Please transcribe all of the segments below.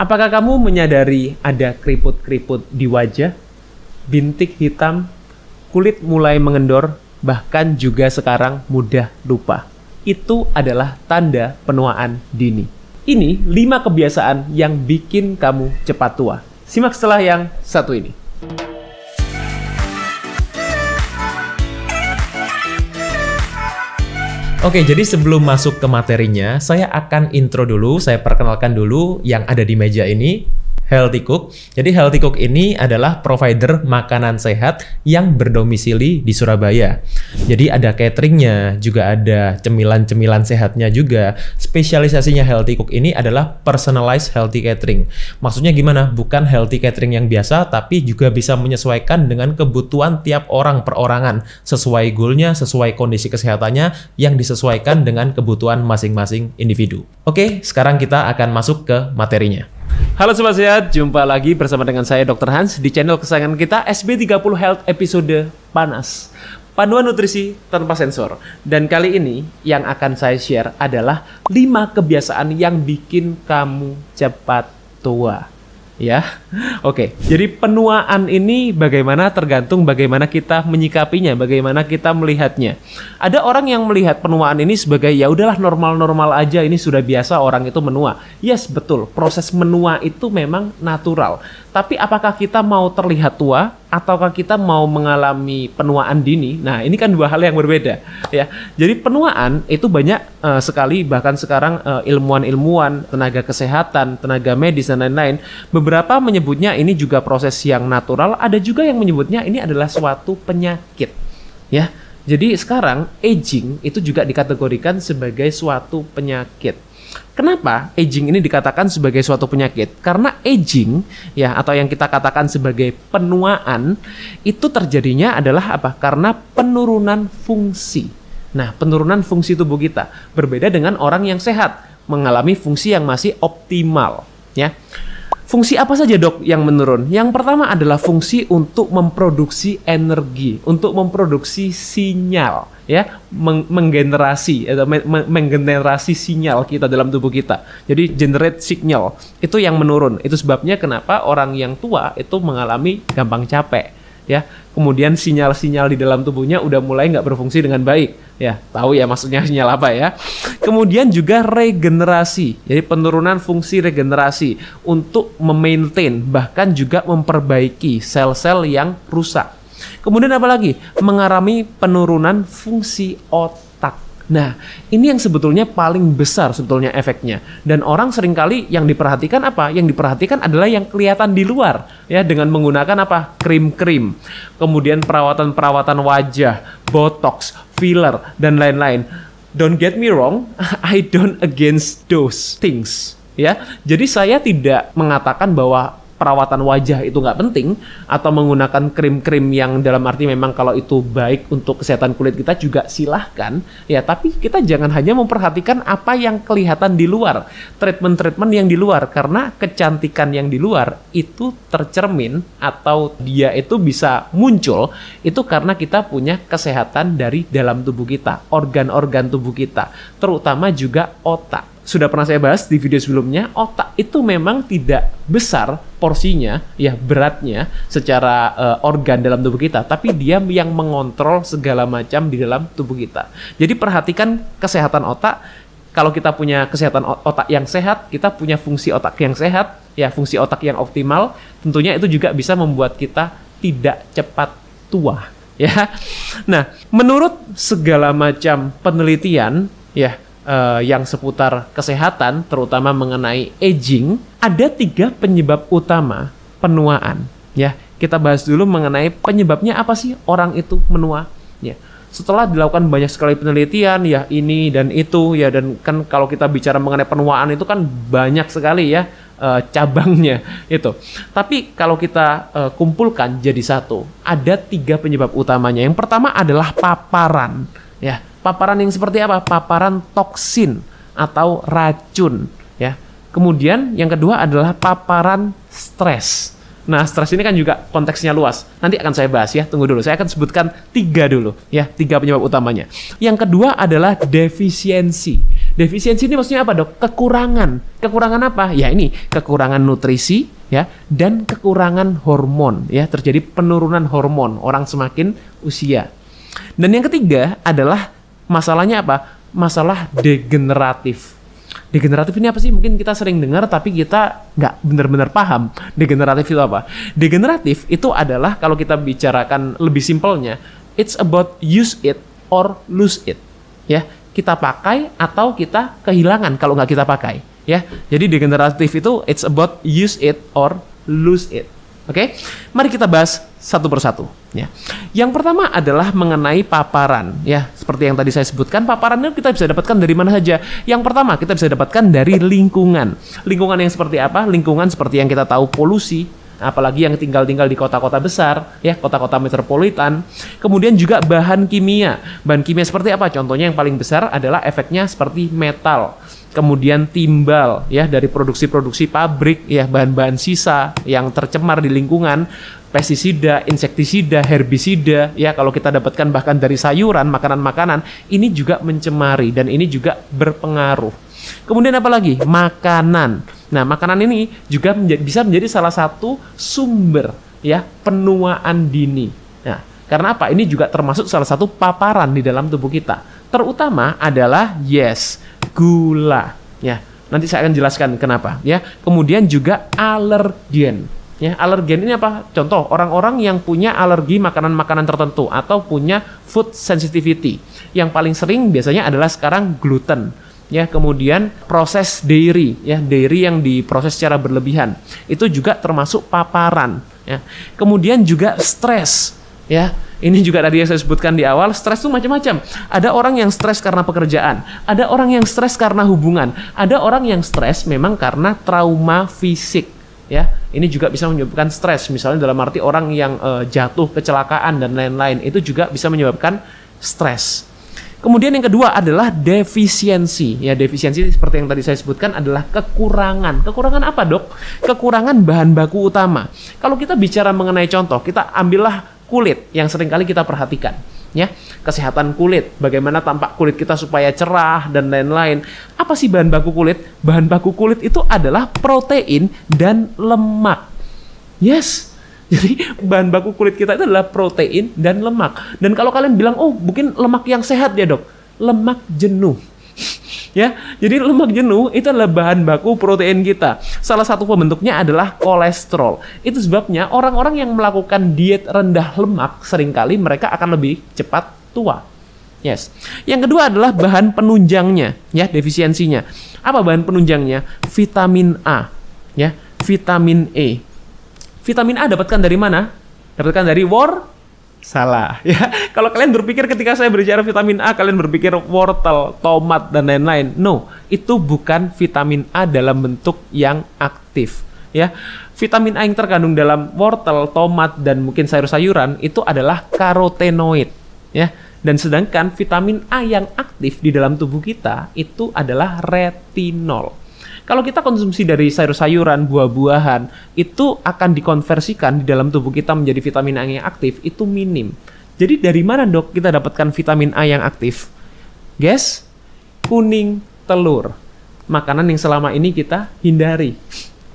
Apakah kamu menyadari ada keriput-keriput di wajah, bintik hitam, kulit mulai mengendor, bahkan juga sekarang mudah lupa? Itu adalah tanda penuaan dini. Ini 5 kebiasaan yang bikin kamu cepat tua. Simak setelah yang satu ini. Oke, jadi sebelum masuk ke materinya, saya akan intro dulu, saya perkenalkan dulu yang ada di meja ini, Healthy Cook. Jadi Healthy Cook ini adalah provider makanan sehat yang berdomisili di Surabaya. Jadi ada cateringnya, juga ada cemilan-cemilan sehatnya juga. Spesialisasinya Healthy Cook ini adalah personalized healthy catering. Maksudnya gimana? Bukan healthy catering yang biasa, tapi juga bisa menyesuaikan dengan kebutuhan tiap orang perorangan. Sesuai goalnya, sesuai kondisi kesehatannya, yang disesuaikan dengan kebutuhan masing-masing individu. Oke, sekarang kita akan masuk ke materinya. Halo Sobat Sehat, jumpa lagi bersama dengan saya Dr. Hans di channel kesayangan kita SB30 Health episode Panas. Panduan nutrisi tanpa sensor. Dan kali ini yang akan saya share adalah 5 kebiasaan yang bikin kamu cepat tua. Ya, oke. Jadi penuaan ini bagaimana tergantung bagaimana kita menyikapinya, bagaimana kita melihatnya. Ada orang yang melihat penuaan ini sebagai ya udahlah normal-normal aja, ini sudah biasa orang itu menua. Yes, betul. Proses menua itu memang natural. Tapi apakah kita mau terlihat tua ataukah kita mau mengalami penuaan dini? Nah, ini kan 2 hal yang berbeda ya. Jadi penuaan itu banyak sekali, bahkan sekarang ilmuwan-ilmuwan, tenaga kesehatan, tenaga medis dan lain-lain, beberapa menyebutnya ini juga proses yang natural, ada juga yang menyebutnya ini adalah suatu penyakit ya. Jadi sekarang aging itu juga dikategorikan sebagai suatu penyakit. Kenapa aging ini dikatakan sebagai suatu penyakit? Karena aging ya, atau yang kita katakan sebagai penuaan, itu terjadinya adalah apa? Karena penurunan fungsi. Nah, penurunan fungsi tubuh kita berbeda dengan orang yang sehat, mengalami fungsi yang masih optimal ya. Fungsi apa saja dok yang menurun? Yang pertama adalah fungsi untuk memproduksi energi, untuk memproduksi sinyal, ya, menggenerasi atau menggenerasi sinyal kita dalam tubuh kita. Jadi generate signal itu yang menurun. Itu sebabnya kenapa orang yang tua itu mengalami gampang capek, ya. Kemudian sinyal-sinyal di dalam tubuhnya udah mulai nggak berfungsi dengan baik, ya. Tahu ya maksudnya sinyal apa ya? Kemudian juga regenerasi, jadi penurunan fungsi regenerasi untuk memaintain bahkan juga memperbaiki sel-sel yang rusak. Kemudian apa lagi? Mengalami penurunan fungsi otak. Nah, ini yang sebetulnya paling besar sebetulnya efeknya. Dan orang seringkali yang diperhatikan apa? Yang diperhatikan adalah yang kelihatan di luar, ya, dengan menggunakan apa? Krim-krim. Kemudian perawatan-perawatan wajah, botox, filler dan lain-lain. Don't get me wrong, I don't against those things, ya. Jadi saya tidak mengatakan bahwa perawatan wajah itu nggak penting atau menggunakan krim-krim yang dalam arti memang kalau itu baik untuk kesehatan kulit kita juga silahkan ya, tapi kita jangan hanya memperhatikan apa yang kelihatan di luar, treatment-treatment yang di luar, karena kecantikan yang di luar itu tercermin atau dia itu bisa muncul itu karena kita punya kesehatan dari dalam tubuh kita, organ-organ tubuh kita, terutama juga otak. Sudah pernah saya bahas di video sebelumnya, otak itu memang tidak besar porsinya, ya, beratnya secara organ dalam tubuh kita, tapi dia yang mengontrol segala macam di dalam tubuh kita. Jadi perhatikan kesehatan otak. Kalau kita punya kesehatan otak yang sehat, kita punya fungsi otak yang sehat, ya, fungsi otak yang optimal, tentunya itu juga bisa membuat kita tidak cepat tua, ya. Nah, menurut segala macam penelitian, ya, yang seputar kesehatan, terutama mengenai aging, ada 3 penyebab utama penuaan. Ya, kita bahas dulu mengenai penyebabnya apa sih orang itu menua. Ya, setelah dilakukan banyak sekali penelitian, ya, ini dan itu, ya, dan kan kalau kita bicara mengenai penuaan itu kan banyak sekali ya cabangnya itu. Tapi kalau kita kumpulkan jadi satu, ada 3 penyebab utamanya. Yang pertama adalah paparan, ya. Paparan yang seperti apa? Paparan toksin atau racun, ya. Kemudian yang kedua adalah paparan stres. Nah, stres ini kan juga konteksnya luas. Nanti akan saya bahas ya, tunggu dulu. Saya akan sebutkan 3 dulu, ya, 3 penyebab utamanya. Yang kedua adalah defisiensi. Defisiensi ini maksudnya apa, Dok? Kekurangan. Kekurangan apa? Ya ini, kekurangan nutrisi ya dan kekurangan hormon ya, terjadi penurunan hormon orang semakin usia. Dan yang ketiga adalah masalahnya apa? Masalah degeneratif. Degeneratif ini apa sih? Mungkin kita sering dengar tapi kita nggak benar-benar paham. Degeneratif itu apa? Degeneratif itu adalah, kalau kita bicarakan lebih simpelnya, it's about use it or lose it. Ya, kita pakai atau kita kehilangan kalau nggak kita pakai. Ya, jadi degeneratif itu it's about use it or lose it. Oke, mari kita bahas satu persatu. Ya, yang pertama adalah mengenai paparan. Ya, seperti yang tadi saya sebutkan, paparan itu kita bisa dapatkan dari mana saja. Yang pertama kita bisa dapatkan dari lingkungan. Lingkungan yang seperti apa? Lingkungan seperti yang kita tahu, polusi. Apalagi yang tinggal di kota-kota besar, ya, kota-kota metropolitan. Kemudian juga bahan kimia. Bahan kimia seperti apa? Contohnya yang paling besar adalah efeknya seperti metal. Kemudian timbal ya dari produksi-produksi pabrik ya, bahan-bahan sisa yang tercemar di lingkungan, pestisida, insektisida, herbisida ya, kalau kita dapatkan bahkan dari sayuran, makanan-makanan, ini juga mencemari dan ini juga berpengaruh. Kemudian apa lagi? Makanan. Nah, makanan ini juga bisa menjadi salah satu sumber ya penuaan dini. Nah, karena apa? Ini juga termasuk salah satu paparan di dalam tubuh kita. Terutama adalah gula ya. Nanti saya akan jelaskan kenapa ya. Kemudian juga alergen. Ya, alergen ini apa? Contoh, orang-orang yang punya alergi makanan-makanan tertentu atau punya food sensitivity. Yang paling sering biasanya adalah sekarang gluten. Ya, kemudian proses dairy, ya, dairy yang diproses secara berlebihan. Itu juga termasuk paparan, ya. Kemudian juga stres, ya. Ini juga tadi yang saya sebutkan di awal, stres itu macam-macam. Ada orang yang stres karena pekerjaan, ada orang yang stres karena hubungan, ada orang yang stres memang karena trauma fisik. Ya, ini juga bisa menyebabkan stres. Misalnya dalam arti orang yang jatuh, kecelakaan dan lain-lain, itu juga bisa menyebabkan stres. Kemudian yang kedua adalah defisiensi. Ya, defisiensi seperti yang tadi saya sebutkan adalah kekurangan. Kekurangan apa, Dok? Kekurangan bahan baku utama. Kalau kita bicara mengenai contoh, kita ambillah kulit yang seringkali kita perhatikan. Ya, kesehatan kulit, bagaimana tampak kulit kita supaya cerah dan lain-lain. Apa sih bahan baku kulit? Bahan baku kulit itu adalah protein dan lemak. Yes, jadi bahan baku kulit kita itu adalah protein dan lemak. Dan kalau kalian bilang, oh mungkin lemak yang sehat ya, Dok, lemak jenuh. Ya, jadi lemak jenuh itu adalah bahan baku protein kita. Salah satu pembentuknya adalah kolesterol. Itu sebabnya orang-orang yang melakukan diet rendah lemak seringkali mereka akan lebih cepat tua. Yes. Yang kedua adalah bahan penunjangnya, ya, defisiensinya. Apa bahan penunjangnya? Vitamin A, ya, vitamin E. Vitamin A dapatkan dari mana? Dapatkan dari salah ya. Kalau kalian berpikir ketika saya berbicara vitamin A, kalian berpikir wortel, tomat dan lain-lain. No, itu bukan vitamin A dalam bentuk yang aktif ya. Vitamin A yang terkandung dalam wortel, tomat dan mungkin sayur-sayuran itu adalah karotenoid ya. Dan sedangkan vitamin A yang aktif di dalam tubuh kita itu adalah retinol. Kalau kita konsumsi dari sayur-sayuran, buah-buahan, itu akan dikonversikan di dalam tubuh kita menjadi vitamin A yang aktif, itu minim. Jadi dari mana, Dok, kita dapatkan vitamin A yang aktif? Guys, kuning telur. Makanan yang selama ini kita hindari.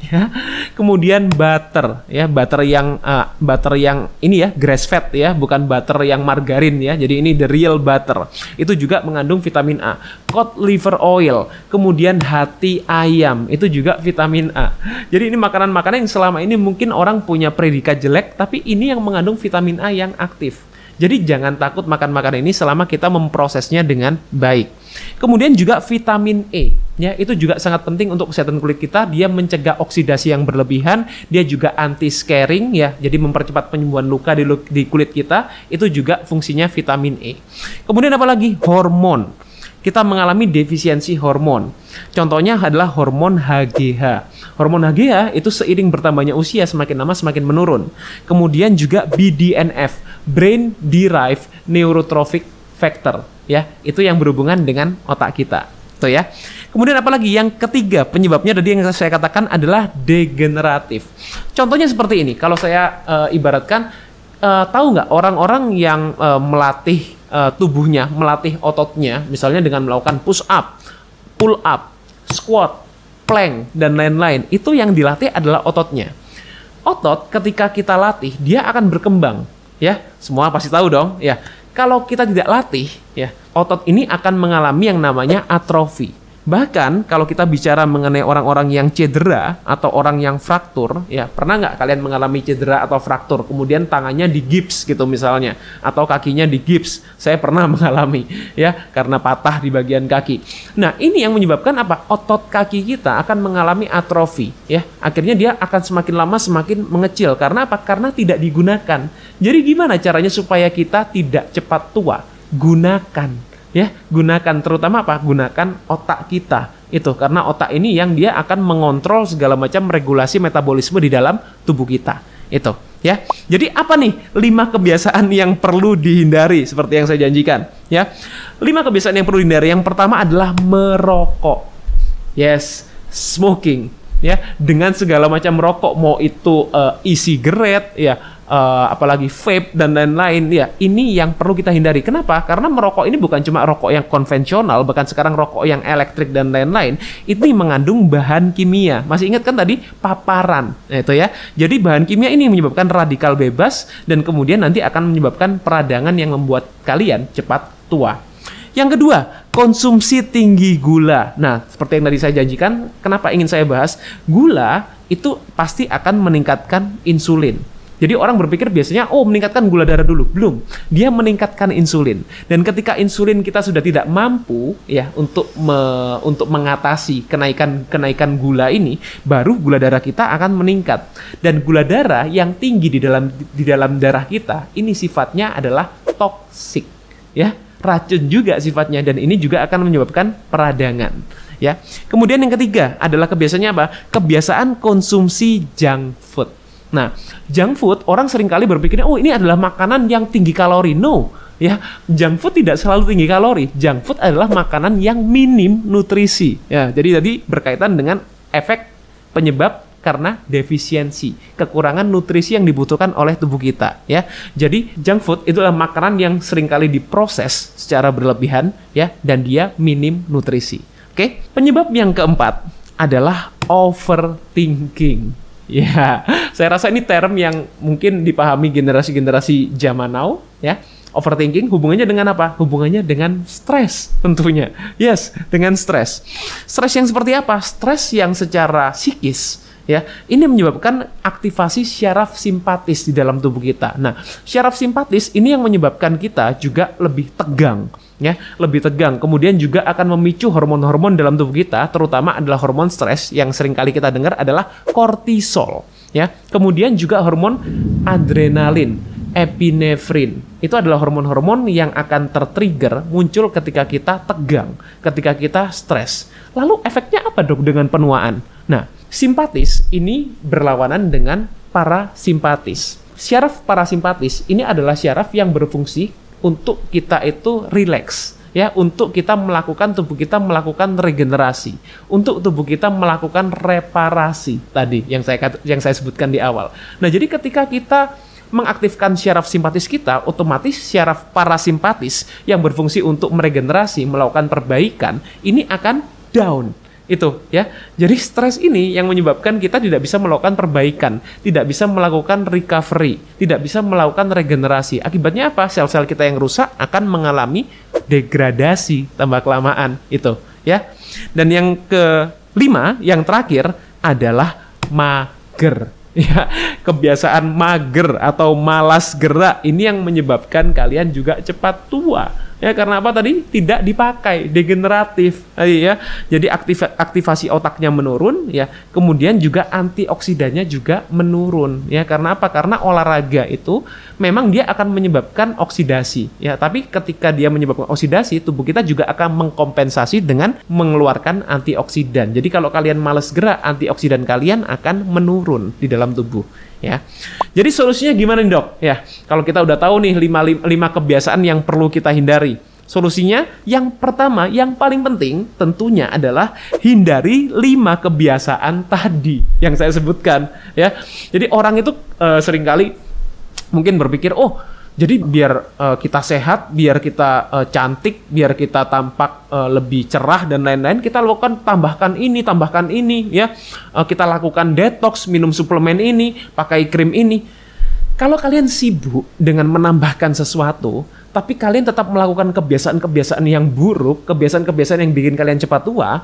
Ya. Kemudian butter, ya, butter yang ini ya, grass fat ya, bukan butter yang margarin ya. Jadi ini the real butter. Itu juga mengandung vitamin A. Cod liver oil, kemudian hati ayam, itu juga vitamin A. Jadi ini makanan-makanan yang selama ini mungkin orang punya predikat jelek, tapi ini yang mengandung vitamin A yang aktif. Jadi jangan takut makan makanan ini selama kita memprosesnya dengan baik. Kemudian juga vitamin E, ya, itu juga sangat penting untuk kesehatan kulit kita. Dia mencegah oksidasi yang berlebihan, dia juga anti scarring ya, jadi mempercepat penyembuhan luka di kulit kita. Itu juga fungsinya vitamin E. Kemudian apa lagi? Hormon. Kita mengalami defisiensi hormon. Contohnya adalah hormon HGH. Hormon HGH itu seiring bertambahnya usia semakin lama semakin menurun. Kemudian juga BDNF, Brain Derived Neurotrophic Factor, ya, itu yang berhubungan dengan otak kita. Tuh ya. Kemudian apalagi yang ketiga penyebabnya tadi yang saya katakan adalah degeneratif. Contohnya seperti ini. Kalau saya ibaratkan, tahu nggak orang-orang yang melatih tubuhnya, melatih ototnya, misalnya dengan melakukan push up, pull up, squat, plank, dan lain-lain. Itu yang dilatih adalah ototnya. Otot ketika kita latih, dia akan berkembang. Ya, semua pasti tahu dong. Ya, kalau kita tidak latih, ya, otot ini akan mengalami yang namanya atrofi. Bahkan kalau kita bicara mengenai orang-orang yang cedera atau orang yang fraktur, ya pernah nggak kalian mengalami cedera atau fraktur, kemudian tangannya digips gitu misalnya, atau kakinya digips? Saya pernah mengalami, ya, karena patah di bagian kaki. Nah, ini yang menyebabkan apa? Otot kaki kita akan mengalami atrofi, ya. Akhirnya dia akan semakin lama semakin mengecil. Karena apa? Karena tidak digunakan. Jadi gimana caranya supaya kita tidak cepat tua? Gunakan. Ya, gunakan, terutama apa? Gunakan otak kita. Itu karena otak ini yang dia akan mengontrol segala macam regulasi metabolisme di dalam tubuh kita. Itu, ya. Jadi apa nih 5 kebiasaan yang perlu dihindari seperti yang saya janjikan, ya. 5 kebiasaan yang perlu dihindari. Yang pertama adalah merokok. Yes, smoking, ya. Dengan segala macam rokok, mau itu e-cigarette, ya, apalagi vape dan lain-lain, ya, ini yang perlu kita hindari. Kenapa? Karena merokok ini bukan cuma rokok yang konvensional, bahkan sekarang rokok yang elektrik dan lain-lain, ini mengandung bahan kimia. Masih ingat kan tadi paparan, nah, itu ya. Jadi bahan kimia ini menyebabkan radikal bebas dan kemudian nanti akan menyebabkan peradangan yang membuat kalian cepat tua. Yang kedua, konsumsi tinggi gula. Nah, seperti yang tadi saya janjikan, kenapa ingin saya bahas? Gula itu pasti akan meningkatkan insulin. Jadi orang berpikir biasanya, oh meningkatkan gula darah dulu. Belum, dia meningkatkan insulin. Dan ketika insulin kita sudah tidak mampu ya untuk mengatasi kenaikan gula ini, baru gula darah kita akan meningkat. Dan gula darah yang tinggi di dalam darah kita, ini sifatnya adalah toksik, ya, racun juga sifatnya, dan ini juga akan menyebabkan peradangan. Ya. Kemudian yang ketiga adalah kebiasaannya apa? Kebiasaan konsumsi junk food. Nah, junk food orang seringkali berpikirnya, oh ini adalah makanan yang tinggi kalori. No, ya, junk food tidak selalu tinggi kalori. Junk food adalah makanan yang minim nutrisi. Ya, jadi tadi berkaitan dengan efek penyebab karena defisiensi, kekurangan nutrisi yang dibutuhkan oleh tubuh kita. Ya, jadi junk food itu adalah makanan yang seringkali diproses secara berlebihan, ya, dan dia minim nutrisi. Oke, penyebab yang keempat adalah overthinking. Ya, saya rasa ini term yang mungkin dipahami generasi-generasi zaman now, ya. Overthinking hubungannya dengan apa? Hubungannya dengan stres tentunya. Yes, dengan stres. Stres yang seperti apa? Stres yang secara psikis, ya. Ini menyebabkan aktivasi syaraf simpatis di dalam tubuh kita. Nah, syaraf simpatis ini yang menyebabkan kita juga lebih tegang. Ya, lebih tegang. Kemudian juga akan memicu hormon-hormon dalam tubuh kita, terutama adalah hormon stres yang sering kali kita dengar adalah kortisol. Ya, kemudian juga hormon adrenalin, epinefrin. Itu adalah hormon-hormon yang akan tertrigger muncul ketika kita tegang, ketika kita stres. Lalu efeknya apa dok dengan penuaan? Nah, simpatis ini berlawanan dengan parasimpatis. Syaraf parasimpatis ini adalah syaraf yang berfungsi untuk kita itu rileks, ya, untuk kita melakukan tubuh kita melakukan regenerasi, untuk tubuh kita melakukan reparasi tadi yang saya sebutkan di awal. Nah, jadi ketika kita mengaktifkan syaraf simpatis kita, otomatis syaraf parasimpatis yang berfungsi untuk meregenerasi, melakukan perbaikan, ini akan down. Itu ya. Jadi stres ini yang menyebabkan kita tidak bisa melakukan perbaikan, tidak bisa melakukan recovery, tidak bisa melakukan regenerasi. Akibatnya apa? Sel-sel kita yang rusak akan mengalami degradasi tambah kelamaan itu, ya. Dan yang kelima, yang terakhir adalah mager. Ya, kebiasaan mager atau malas gerak ini yang menyebabkan kalian juga cepat tua. Ya, karena apa tadi? Tidak dipakai, degeneratif. Ya. Jadi aktivasi otaknya menurun, ya. Kemudian juga antioksidannya juga menurun, ya. Karena apa? Karena olahraga itu memang dia akan menyebabkan oksidasi, ya. Tapi ketika dia menyebabkan oksidasi, tubuh kita juga akan mengkompensasi dengan mengeluarkan antioksidan. Jadi kalau kalian malas gerak, antioksidan kalian akan menurun di dalam tubuh. Ya, jadi solusinya gimana nih dok? Ya, kalau kita udah tahu nih 5 kebiasaan yang perlu kita hindari. Solusinya yang pertama, yang paling penting tentunya adalah hindari 5 kebiasaan tadi yang saya sebutkan. Ya, jadi orang itu seringkali mungkin berpikir, oh Jadi biar kita sehat, biar kita cantik, biar kita tampak lebih cerah dan lain-lain, kita lakukan tambahkan ini ya. Kita lakukan detox, minum suplemen ini, pakai krim ini. Kalau kalian sibuk dengan menambahkan sesuatu, tapi kalian tetap melakukan kebiasaan-kebiasaan yang buruk, kebiasaan-kebiasaan yang bikin kalian cepat tua,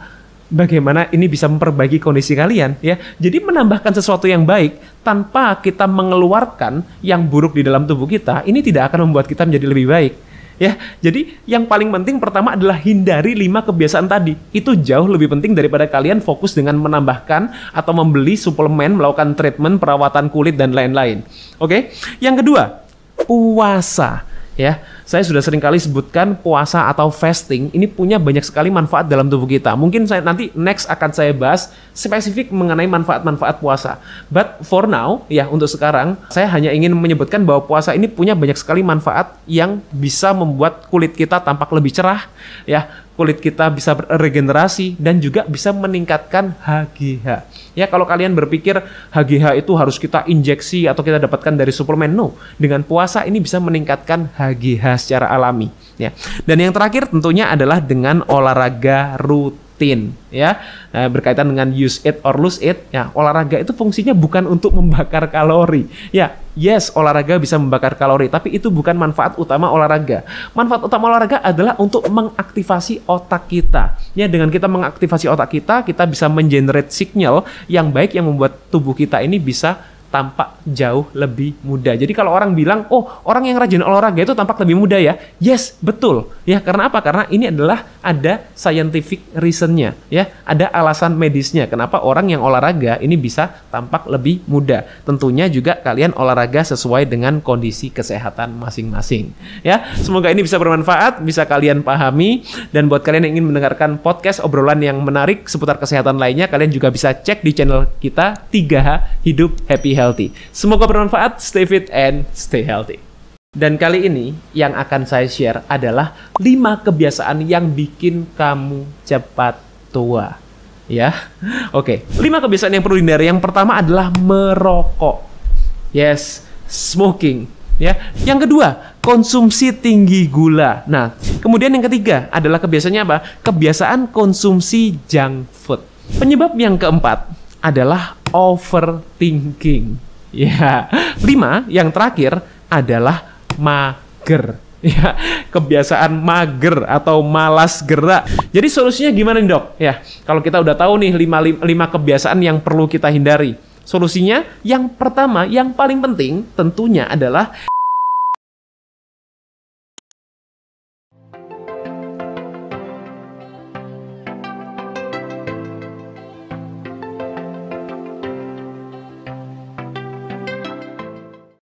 bagaimana ini bisa memperbaiki kondisi kalian ya. Jadi menambahkan sesuatu yang baik tanpa kita mengeluarkan yang buruk di dalam tubuh kita, ini tidak akan membuat kita menjadi lebih baik ya. Jadi yang paling penting pertama adalah hindari 5 kebiasaan tadi. Itu jauh lebih penting daripada kalian fokus dengan menambahkan atau membeli suplemen, melakukan treatment, perawatan kulit dan lain-lain. Oke? Yang kedua, puasa. Ya, saya sudah sering kali sebutkan puasa atau fasting ini punya banyak sekali manfaat dalam tubuh kita. Mungkin saya nanti next akan saya bahas spesifik mengenai manfaat-manfaat puasa. But for now, ya untuk sekarang saya hanya ingin menyebutkan bahwa puasa ini punya banyak sekali manfaat yang bisa membuat kulit kita tampak lebih cerah, ya. Kulit kita bisa beregenerasi dan juga bisa meningkatkan HGH. Ya, kalau kalian berpikir HGH itu harus kita injeksi atau kita dapatkan dari suplemen, no. Dengan puasa ini bisa meningkatkan HGH secara alami. Ya. Dan yang terakhir tentunya adalah dengan olahraga rutin. Ya, berkaitan dengan use it or lose it. Ya, olahraga itu fungsinya bukan untuk membakar kalori. Ya, yes, olahraga bisa membakar kalori, tapi itu bukan manfaat utama olahraga. Manfaat utama olahraga adalah untuk mengaktifasi otak kita. Ya, dengan kita mengaktifasi otak kita, kita bisa mengenerate signal yang baik yang membuat tubuh kita ini bisa tampak jauh lebih muda. Jadi kalau orang bilang, oh orang yang rajin olahraga itu tampak lebih muda ya. Yes, betul. Ya, karena apa? Karena ini adalah ada scientific reasonnya. Ya, ada alasan medisnya. Kenapa orang yang olahraga ini bisa tampak lebih muda. Tentunya juga kalian olahraga sesuai dengan kondisi kesehatan masing-masing. Ya, semoga ini bisa bermanfaat, bisa kalian pahami. Dan buat kalian yang ingin mendengarkan podcast obrolan yang menarik seputar kesehatan lainnya, kalian juga bisa cek di channel kita 3H Hidup Happy Healthy. Semoga bermanfaat, stay fit and stay healthy. Dan kali ini yang akan saya share adalah 5 kebiasaan yang bikin kamu cepat tua. Ya, oke. 5 kebiasaan yang perlu dihindari. Yang pertama adalah merokok. Yes, smoking. Ya, yang kedua, konsumsi tinggi gula. Nah, kemudian yang ketiga adalah kebiasaannya apa? Kebiasaan konsumsi junk food. Penyebab yang keempat adalah overthinking. Ya, 5 yang terakhir adalah mager. Ya, kebiasaan mager atau malas gerak. Jadi solusinya gimana nih, Dok? Ya, kalau kita udah tahu nih 5 kebiasaan yang perlu kita hindari. Solusinya yang pertama, yang paling penting tentunya adalah